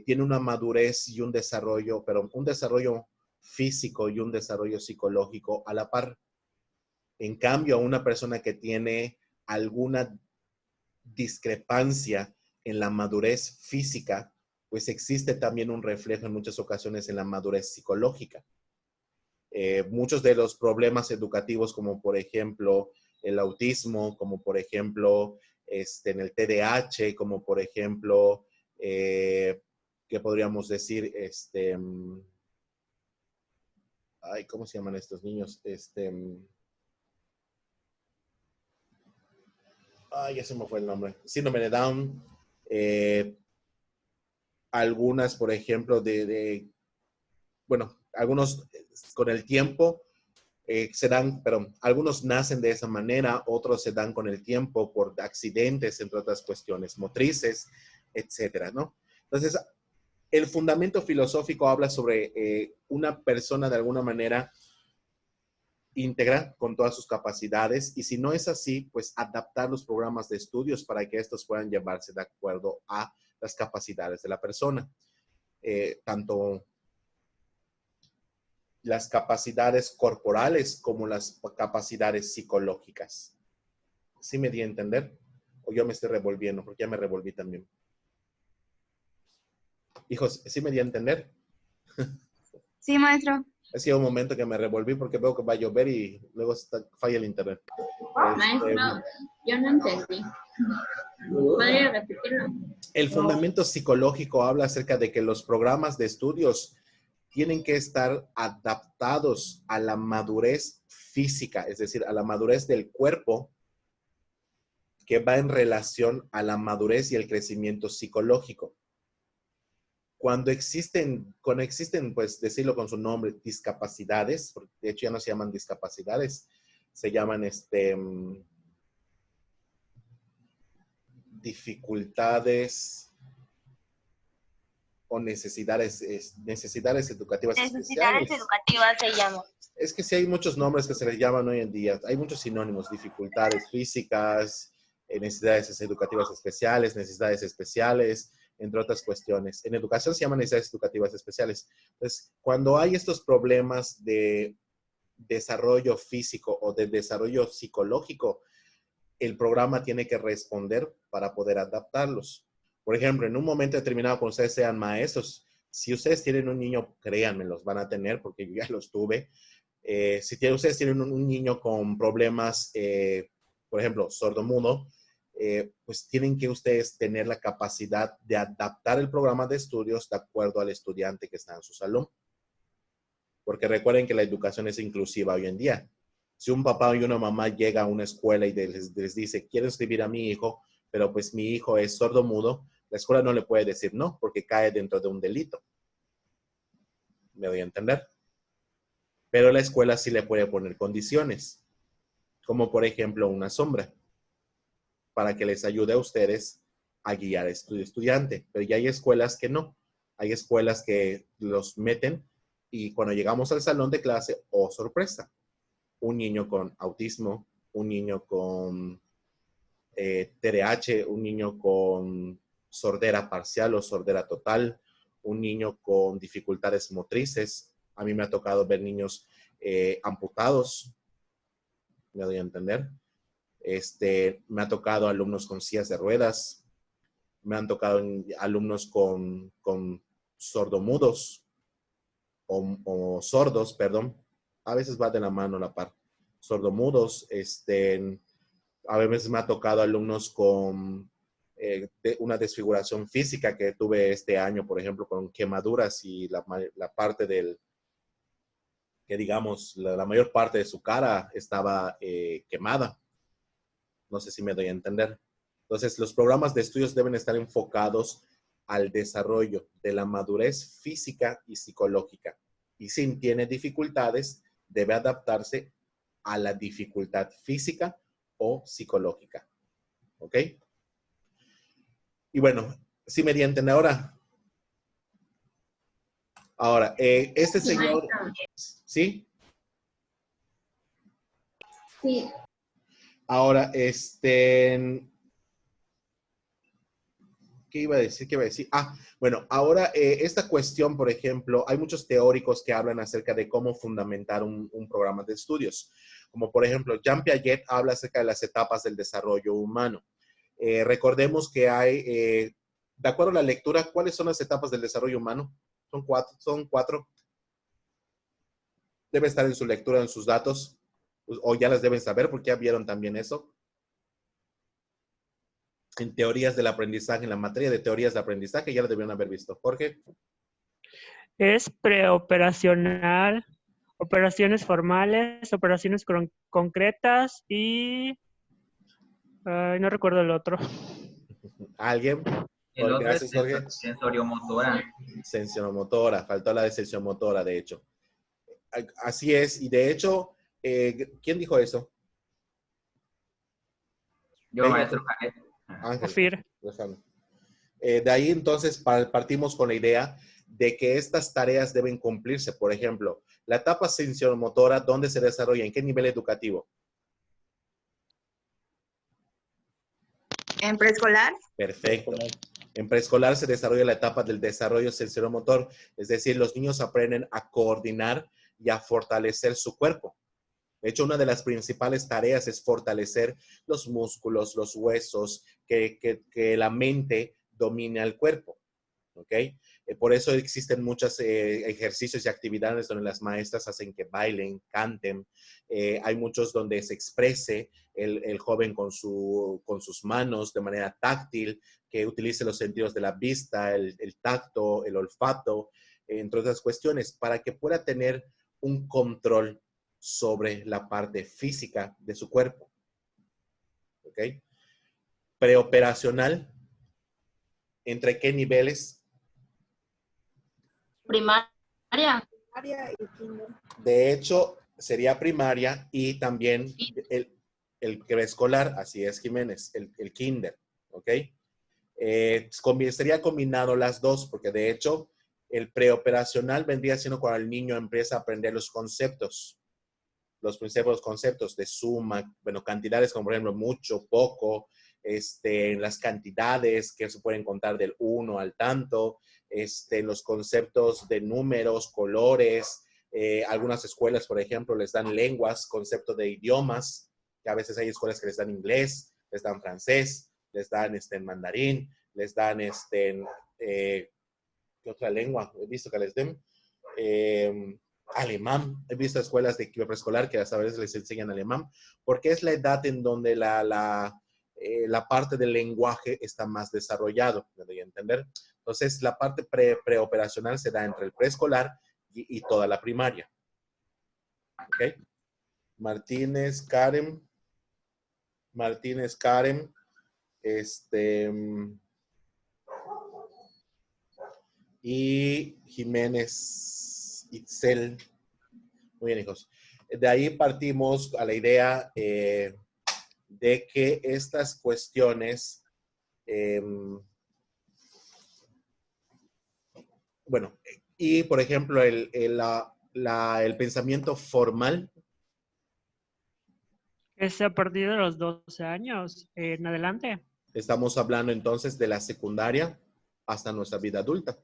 tiene una madurez y un desarrollo, pero un desarrollo físico y un desarrollo psicológico a la par. En cambio, una persona que tiene alguna discrepancia en la madurez física, pues existe también un reflejo en muchas ocasiones en la madurez psicológica. Muchos de los problemas educativos, como por ejemplo el autismo, como por ejemplo en el TDAH, como por ejemplo, ¿qué podríamos decir? Ay, ¿cómo se llaman estos niños? Ay, ya se me fue el nombre. Síndrome de Down. Algunas, por ejemplo, bueno, algunos con el tiempo se dan, pero algunos nacen de esa manera, otros se dan con el tiempo por accidentes, entre otras cuestiones motrices, etcétera, ¿no? Entonces, el fundamento filosófico habla sobre una persona de alguna manera íntegra con todas sus capacidades, y si no es así, pues adaptar los programas de estudios para que estos puedan llevarse de acuerdo a las capacidades de la persona. Tanto las capacidades corporales como las capacidades psicológicas. ¿Sí me di a entender? ¿O yo me estoy revolviendo? Porque ya me revolví también. Hijos, ¿sí me di a entender? Sí, maestro. Ha sido un momento que me revolví porque veo que va a llover y luego falla el internet. Maestro, yo no entendí. ¿Podría repetirlo? El fundamento psicológico habla acerca de que los programas de estudios tienen que estar adaptados a la madurez física, es decir, a la madurez del cuerpo, que va en relación a la madurez y el crecimiento psicológico. Cuando existen, pues decirlo con su nombre, discapacidades, porque de hecho ya no se llaman discapacidades, se llaman dificultades o necesidades educativas especiales. Necesidades educativas se llaman. Es que sí hay muchos nombres que se les llaman hoy en día. Hay muchos sinónimos, dificultades físicas, necesidades educativas especiales, necesidades especiales, entre otras cuestiones. En educación se llaman necesidades educativas especiales. Entonces, cuando hay estos problemas de desarrollo físico o de desarrollo psicológico, el programa tiene que responder para poder adaptarlos. Por ejemplo, en un momento determinado, cuando ustedes sean maestros, si ustedes tienen un niño, créanme, los van a tener porque yo ya los tuve. Si ustedes tienen un niño con problemas, por ejemplo, sordomudo, pues tienen que ustedes tener la capacidad de adaptar el programa de estudios de acuerdo al estudiante que está en su salón. Porque recuerden que la educación es inclusiva hoy en día. Si un papá y una mamá llega a una escuela y les dice, quiero inscribir a mi hijo, pero pues mi hijo es sordomudo, la escuela no le puede decir no, porque cae dentro de un delito. ¿Me doy a entender? Pero la escuela sí le puede poner condiciones, como por ejemplo una sombra, para que les ayude a ustedes a guiar al estudiante. Pero ya hay escuelas que no. Hay escuelas que los meten y cuando llegamos al salón de clase, oh sorpresa, un niño con autismo, un niño con TDAH, un niño con sordera parcial o sordera total, un niño con dificultades motrices. A mí me ha tocado ver niños amputados, me doy a entender. Me ha tocado alumnos con sillas de ruedas, me han tocado alumnos con sordomudos o sordos, perdón. A veces va de la mano la par. Sordomudos, a veces me ha tocado alumnos con una desfiguración física que tuve este año, por ejemplo, con quemaduras y la parte que digamos, la mayor parte de su cara estaba quemada. No sé si me doy a entender. Entonces, los programas de estudios deben estar enfocados al desarrollo de la madurez física y psicológica. Y si tiene dificultades, debe adaptarse a la dificultad física o psicológica. ¿Ok? Y bueno, ¿sí me entienden ahora? Ahora, este señor... ¿Sí? Sí. Ahora, ¿qué iba a decir? Bueno, ahora esta cuestión, por ejemplo, hay muchos teóricos que hablan acerca de cómo fundamentar un programa de estudios. Como por ejemplo, Jean Piaget habla acerca de las etapas del desarrollo humano. Recordemos que hay, de acuerdo a la lectura, ¿cuáles son las etapas del desarrollo humano? Son cuatro. Debe estar en su lectura, en sus datos, o ya las deben saber porque ya vieron también eso. En teorías del aprendizaje, en la materia de teorías de aprendizaje, ya lo debieron haber visto. Jorge. Es preoperacional, operaciones formales, operaciones concretas y... no recuerdo el otro. ¿Alguien? El otro Gracias, es Jorge. sensoriomotora. Sensoriomotora, faltó la de sensoriomotora, de hecho. Así es, y de hecho, ¿quién dijo eso? Yo, maestro Janet. Ángel. De ahí entonces partimos con la idea de que estas tareas deben cumplirse. Por ejemplo, la etapa sensoromotora, ¿dónde se desarrolla? ¿En qué nivel educativo? ¿En preescolar? Perfecto. En preescolar se desarrolla la etapa del desarrollo sensoromotor, es decir, los niños aprenden a coordinar y a fortalecer su cuerpo. De hecho, una de las principales tareas es fortalecer los músculos, los huesos, que la mente domine al cuerpo. ¿Ok? Por eso existen muchos ejercicios y actividades donde las maestras hacen que bailen, canten. Hay muchos donde se exprese el joven con sus manos de manera táctil, que utilice los sentidos de la vista, el tacto, el olfato, entre otras cuestiones, para que pueda tener un control sobre la parte física de su cuerpo. ¿Ok? Preoperacional, ¿entre qué niveles? Primaria. De hecho, sería primaria y también el preescolar, así es, Jiménez, el kinder, ¿ok? Sería combinado las dos, porque de hecho, el preoperacional vendría siendo cuando el niño empieza a aprender los conceptos. los principales conceptos de suma, bueno, cantidades como por ejemplo mucho, poco, las cantidades que se pueden contar del 1 al tanto, los conceptos de números, colores, algunas escuelas, por ejemplo, les dan lenguas, concepto de idiomas, que a veces hay escuelas que les dan inglés, les dan francés, les dan mandarín, les dan ¿qué otra lengua? He visto que les den alemán. He visto escuelas de preescolar que a veces les enseñan alemán, porque es la edad en donde la parte del lenguaje está más desarrollado, me doy a entender. Entonces, la parte preoperacional se da entre el preescolar y toda la primaria. ¿Ok? Martínez, Karen, y Jiménez Itzel. Muy bien, hijos. De ahí partimos a la idea de que estas cuestiones, bueno, y por ejemplo, el pensamiento formal. Es a partir de los 12 años en adelante. Estamos hablando entonces de la secundaria hasta nuestra vida adulta.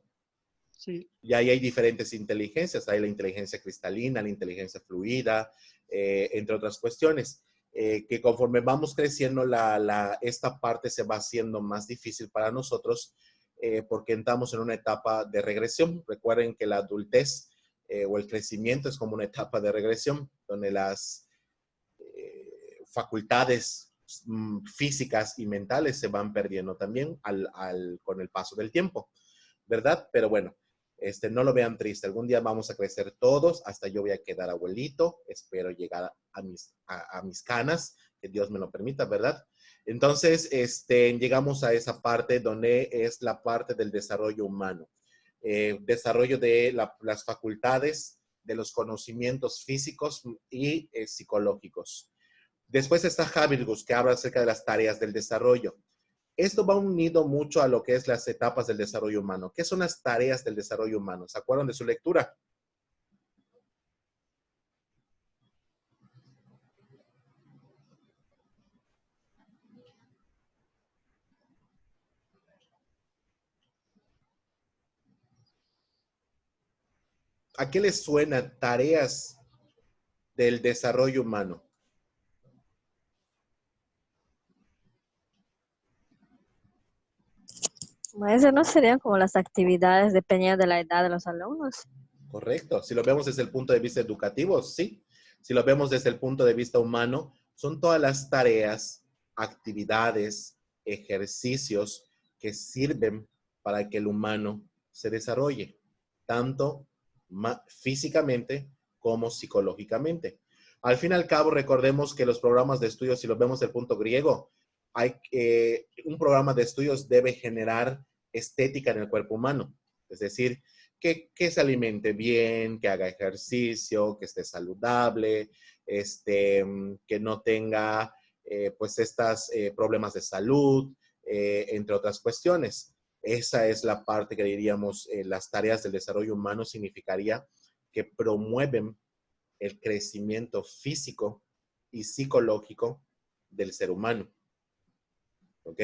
Sí. Y ahí hay diferentes inteligencias. Hay la inteligencia cristalina, la inteligencia fluida, entre otras cuestiones. Que conforme vamos creciendo, esta parte se va haciendo más difícil para nosotros porque entramos en una etapa de regresión. Recuerden que la adultez o el crecimiento es como una etapa de regresión, donde las facultades físicas y mentales se van perdiendo también con el paso del tiempo, ¿verdad? Pero bueno, no lo vean triste. Algún día vamos a crecer todos, hasta yo voy a quedar abuelito. Espero llegar a mis canas, que Dios me lo permita, ¿verdad? Entonces, llegamos a esa parte donde es la parte del desarrollo humano. Desarrollo de las facultades, de los conocimientos físicos y psicológicos. Después está Habermas, que habla acerca de las tareas del desarrollo. Esto va unido mucho a lo que es las etapas del desarrollo humano. ¿Qué son las tareas del desarrollo humano? ¿Se acuerdan de su lectura? ¿A qué les suena tareas del desarrollo humano? Eso no serían como las actividades dependiendo de la edad de los alumnos. Correcto. Si lo vemos desde el punto de vista educativo, sí. Si lo vemos desde el punto de vista humano, son todas las tareas, actividades, ejercicios que sirven para que el humano se desarrolle, tanto físicamente como psicológicamente. Al fin y al cabo, recordemos que los programas de estudios, si lo vemos desde el punto griego, un programa de estudios debe generar estética en el cuerpo humano. Es decir, que se alimente bien, que haga ejercicio, que esté saludable, que no tenga pues estos problemas de salud, entre otras cuestiones. Esa es la parte que diríamos, las tareas del desarrollo humano significaría que promueven el crecimiento físico y psicológico del ser humano. ¿Ok?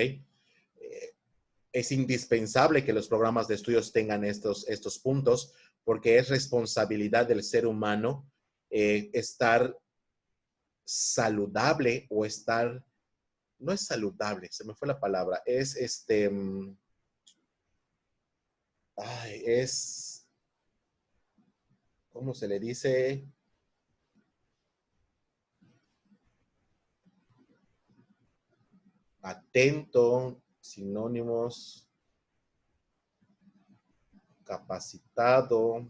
Es indispensable que los programas de estudios tengan estos puntos porque es responsabilidad del ser humano estar saludable o estar, no es saludable, se me fue la palabra, es ¿cómo se le dice? Atento, sinónimos, capacitado,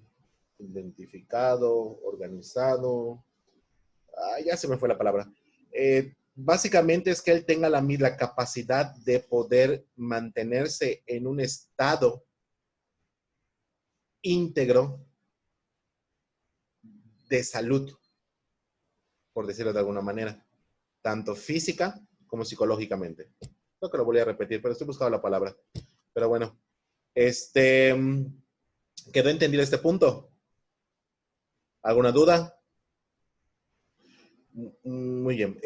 identificado, organizado. Ya se me fue la palabra. Básicamente es que él tenga la capacidad de poder mantenerse en un estado íntegro de salud, por decirlo de alguna manera, tanto física como psicológicamente. Creo que lo voy a repetir, pero estoy buscando la palabra. Pero bueno, ¿quedó entendido este punto? ¿Alguna duda? Muy bien.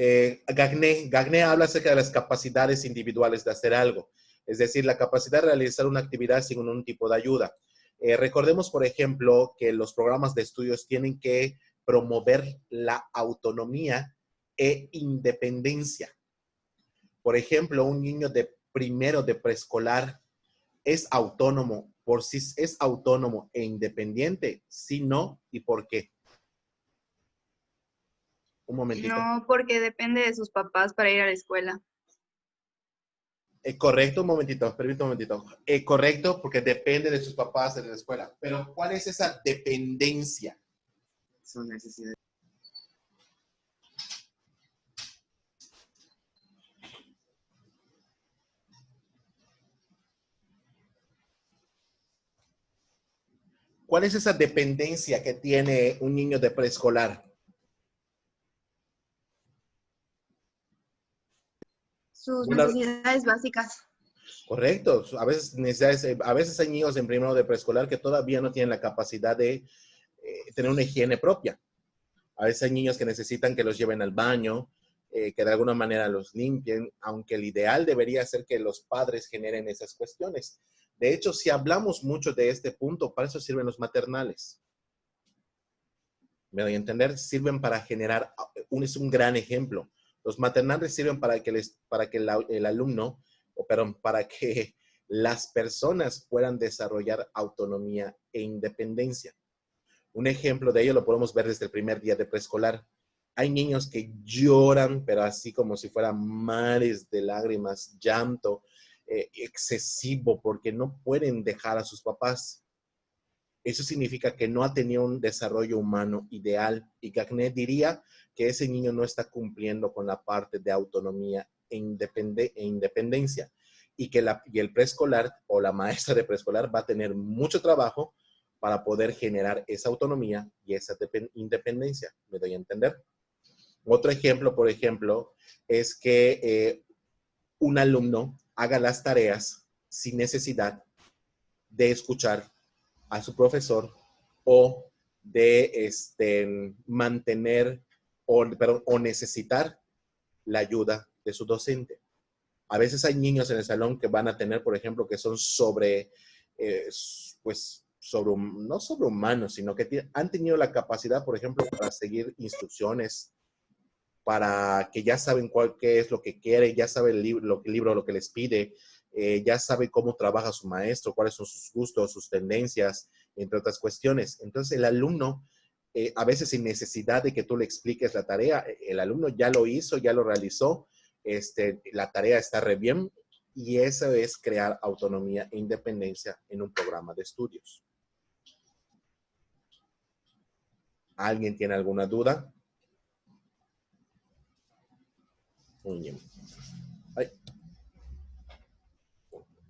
Gagné habla acerca de las capacidades individuales de hacer algo, es decir, la capacidad de realizar una actividad sin un tipo de ayuda. Recordemos, por ejemplo, que los programas de estudios tienen que promover la autonomía e independencia. Por ejemplo, un niño de primero de preescolar es autónomo es autónomo e independiente, si no, ¿y por qué? Un momentito. No, porque depende de sus papás para ir a la escuela. Correcto, un momentito, permítame un momentito. Correcto, porque depende de sus papás de la escuela. Pero, ¿cuál es esa dependencia? Su necesidad. ¿Cuál es esa dependencia que tiene un niño de preescolar? Sus necesidades básicas. Correcto. A veces hay niños en primero de preescolar que todavía no tienen la capacidad de tener una higiene propia. A veces hay niños que necesitan que los lleven al baño, que de alguna manera los limpien, aunque el ideal debería ser que los padres generen esas cuestiones. De hecho, si hablamos mucho de este punto, para eso sirven los maternales. ¿Me doy a entender? Sirven para generar, es un gran ejemplo. Los maternales sirven para que el alumno, para que las personas puedan desarrollar autonomía e independencia. Un ejemplo de ello lo podemos ver desde el primer día de preescolar. Hay niños que lloran, pero así como si fueran mares de lágrimas, llanto excesivo, porque no pueden dejar a sus papás. Eso significa que no ha tenido un desarrollo humano ideal y Gagné diría que ese niño no está cumpliendo con la parte de autonomía e independencia y que el preescolar o la maestra de preescolar va a tener mucho trabajo para poder generar esa autonomía y esa independencia. ¿Me doy a entender? Otro ejemplo, por ejemplo, es que un alumno haga las tareas sin necesidad de escuchar a su profesor o de mantener o necesitar la ayuda de su docente. A veces hay niños en el salón que van a tener, por ejemplo, que son no sobrehumanos, sino que han tenido la capacidad, por ejemplo, para seguir instrucciones, para que ya saben qué es lo que quiere, ya sabe el libro lo que les pide, ya sabe cómo trabaja su maestro, cuáles son sus gustos, sus tendencias, entre otras cuestiones. Entonces, el alumno, a veces sin necesidad de que tú le expliques la tarea, el alumno ya lo hizo, ya lo realizó, la tarea está re bien, y eso es crear autonomía e independencia en un programa de estudios. ¿Alguien tiene alguna duda? Muy bien.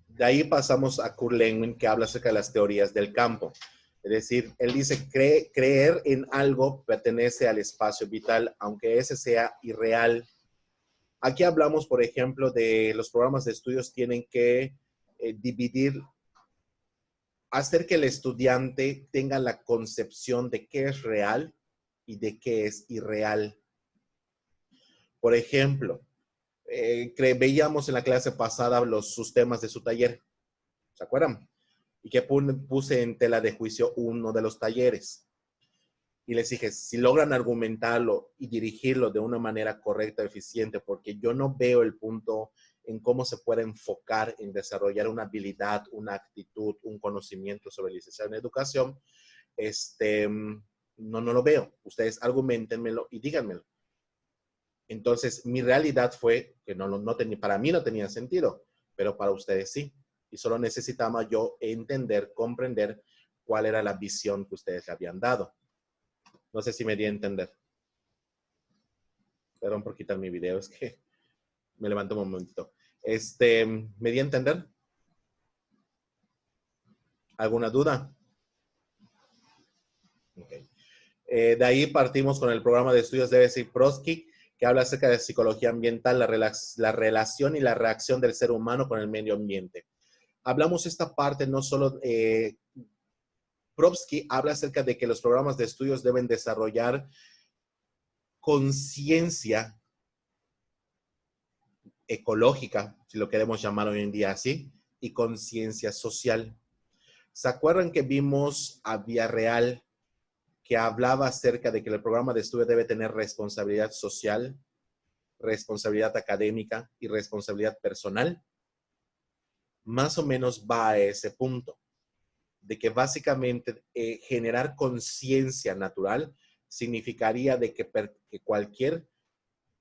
De ahí pasamos a Kurt Lewin, que habla acerca de las teorías del campo. Es decir, él dice, creer en algo pertenece al espacio vital, aunque ese sea irreal. Aquí hablamos, por ejemplo, de los programas de estudios tienen que hacer que el estudiante tenga la concepción de qué es real y de qué es irreal. Por ejemplo, veíamos en la clase pasada sus temas de su taller, ¿se acuerdan? Y que puse en tela de juicio uno de los talleres. Y les dije, si logran argumentarlo y dirigirlo de una manera correcta, eficiente, porque yo no veo el punto en cómo se puede enfocar en desarrollar una habilidad, una actitud, un conocimiento sobre licenciado en educación, no lo veo. Ustedes argumentenmelo y díganmelo. Entonces, mi realidad fue que para mí no tenía sentido, pero para ustedes sí. Y solo necesitaba yo entender, comprender cuál era la visión que ustedes le habían dado. No sé si me di a entender. Perdón por quitar mi video, es que me levanto un momentito. ¿Me di a entender? ¿Alguna duda? Okay. De ahí partimos con el programa de estudios de Siprowski, que habla acerca de psicología ambiental, la relación y la reacción del ser humano con el medio ambiente. Hablamos esta parte no solo... Siprowski habla acerca de que los programas de estudios deben desarrollar conciencia ecológica, si lo queremos llamar hoy en día así, y conciencia social. ¿Se acuerdan que vimos a Villarreal que hablaba acerca de que el programa de estudio debe tener responsabilidad social, responsabilidad académica y responsabilidad personal? Más o menos va a ese punto, de que básicamente generar conciencia natural significaría de que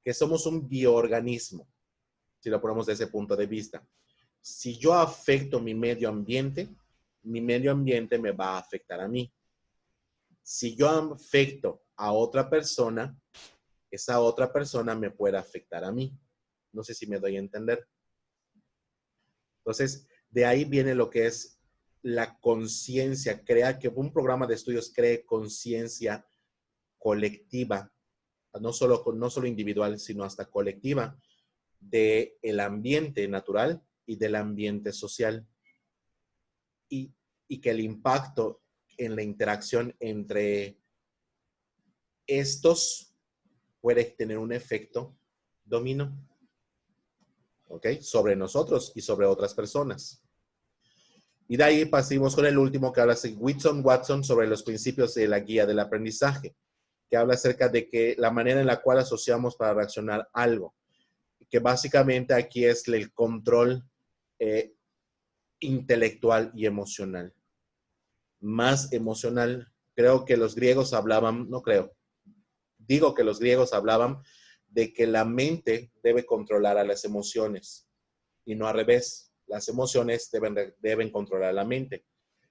que somos un bioorganismo, si lo ponemos desde ese punto de vista. Si yo afecto mi medio ambiente me va a afectar a mí. Si yo afecto a otra persona, esa otra persona me puede afectar a mí. No sé si me doy a entender. Entonces, de ahí viene lo que es la conciencia, que un programa de estudios cree conciencia colectiva, no solo individual, sino hasta colectiva, del ambiente natural y del ambiente social. Y que el impacto en la interacción entre estos puede tener un efecto dominó, ¿ok? Sobre nosotros y sobre otras personas. Y de ahí pasamos con el último que habla de Whitson-Watson sobre los principios de la guía del aprendizaje, que habla acerca de que la manera en la cual asociamos para reaccionar algo, que básicamente aquí es el control intelectual y emocional. Más emocional, creo que los griegos hablaban, no creo, digo que los griegos hablaban de que la mente debe controlar a las emociones y no al revés. Las emociones deben controlar a la mente.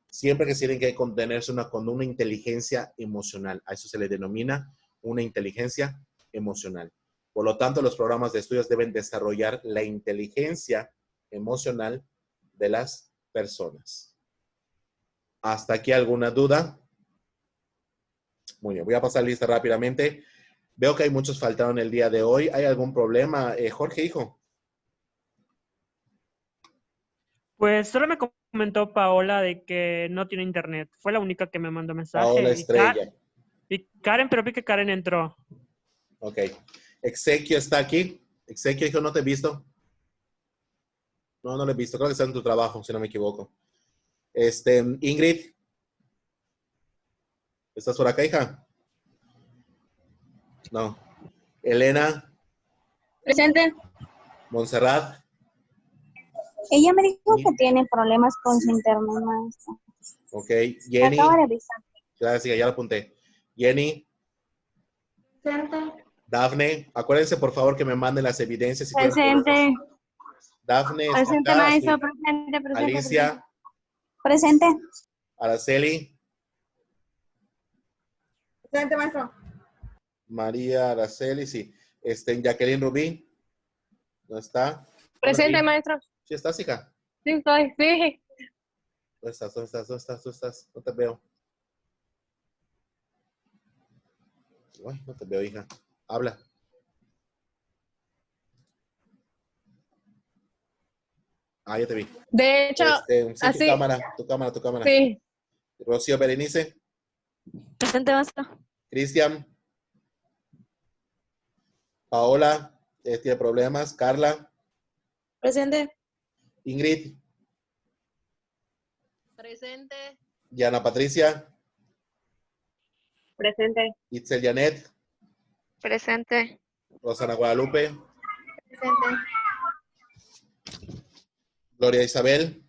Siempre que tienen que contenerse con una inteligencia emocional. A eso se le denomina una inteligencia emocional. Por lo tanto, los programas de estudios deben desarrollar la inteligencia emocional de las personas. ¿Hasta aquí alguna duda? Muy bien, voy a pasar lista rápidamente. Veo que hay muchos faltaron el día de hoy. ¿Hay algún problema? Jorge, hijo. Pues solo me comentó Paola de que no tiene internet. Fue la única que me mandó mensaje. Paola Estrella. Y Karen, pero vi que Karen entró. Ok. Exequio está aquí. Exequio, hijo, ¿no te he visto? No, no lo he visto. Creo que está en tu trabajo, si no me equivoco. Ingrid. ¿Estás por acá, hija? No. Elena. Presente. Montserrat. Ella me dijo que tiene problemas con su internet, maestra. Ok. Jenny. Acaba de avisar. Gracias, ya lo apunté. Jenny. Presente. Dafne. Acuérdense, por favor, que me manden las evidencias. Si Presente. Dafne. Presente, acá, maestro. sí. Presente. Alicia. Presente. Araceli. Presente, maestro. María Araceli, sí. Jacqueline Rubí. ¿No está? Presente, maestro. ¿Sí estás, hija? Sí, estoy, sí. ¿Dónde estás? ¿Dónde estás? ¿Dónde estás? ¿Dónde estás? No te veo. Uy, no te veo, hija. Habla. Ah, ya te vi. De hecho, Sí, así. tu cámara. Sí. Rocío Berenice. Presente, maestro. Cristian. Paola. Tiene problemas. Carla. Presente. Ingrid. Presente. Diana Patricia. Presente. Itzel Janet. Presente. Rosana Guadalupe. Presente. Gloria Isabel.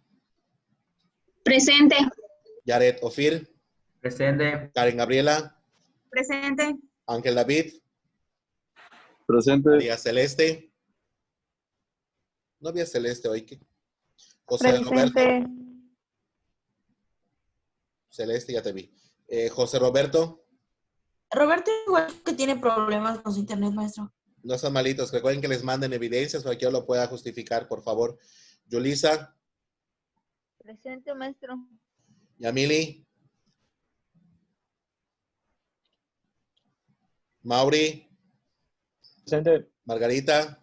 Presente. Yaret Ofir. Presente. Karen Gabriela. Presente. Ángel David. Presente. María Celeste. No había Celeste hoy. José Roberto. Celeste, ya te vi. José Roberto. Roberto igual que tiene problemas con su internet, maestro. No son malitos. Recuerden que les manden evidencias para que yo lo pueda justificar, por favor. Yulisa. Presente, maestro. Yamili. Mauri. Presente. Margarita.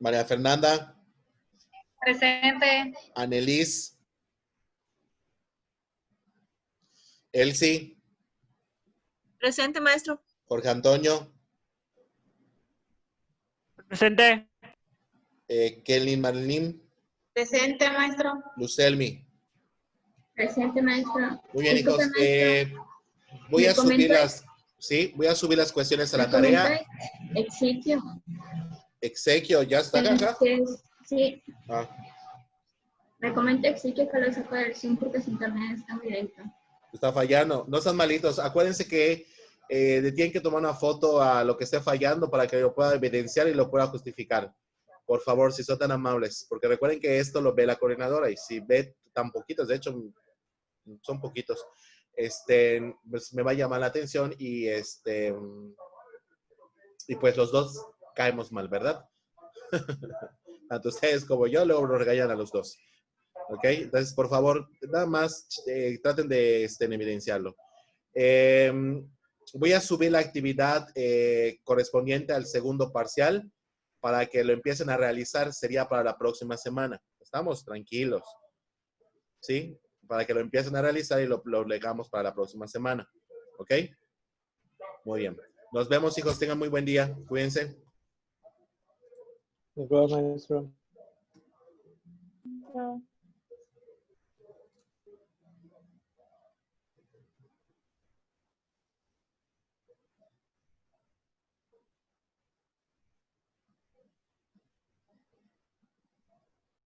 María Fernanda. Presente. Anelis. Elsie. Presente, maestro. Jorge Antonio. Presente. Kelly Marlene. Presente, maestro. Lucelmi. Presente, maestro. Muy bien, hijos. Voy a subir las cuestiones a la tarea. Exequio. Exequio, ¿ya está acá? Sí. Ah, Me comenta Exequio que lo sacó del Zoom porque su internet está muy lento. está fallando. No sean malitos. Acuérdense que le tienen que tomar una foto a lo que esté fallando para que lo pueda evidenciar y lo pueda justificar. Por favor, si son tan amables. Porque recuerden que esto lo ve la coordinadora y si ve tan poquitos, de hecho, son poquitos, pues me va a llamar la atención y pues los dos caemos mal, ¿verdad? Tanto ustedes como yo, luego nos regañan a los dos. ¿Ok? Entonces, por favor, nada más traten de evidenciarlo. Voy a subir la actividad correspondiente al segundo parcial para que lo empiecen a realizar. Sería para la próxima semana. ¿Estamos? Tranquilos. ¿Sí? Para que lo empiecen a realizar y lo legamos para la próxima semana. ¿Ok? Muy bien. Nos vemos, hijos. Tengan muy buen día. Cuídense. Nos vemos, maestro.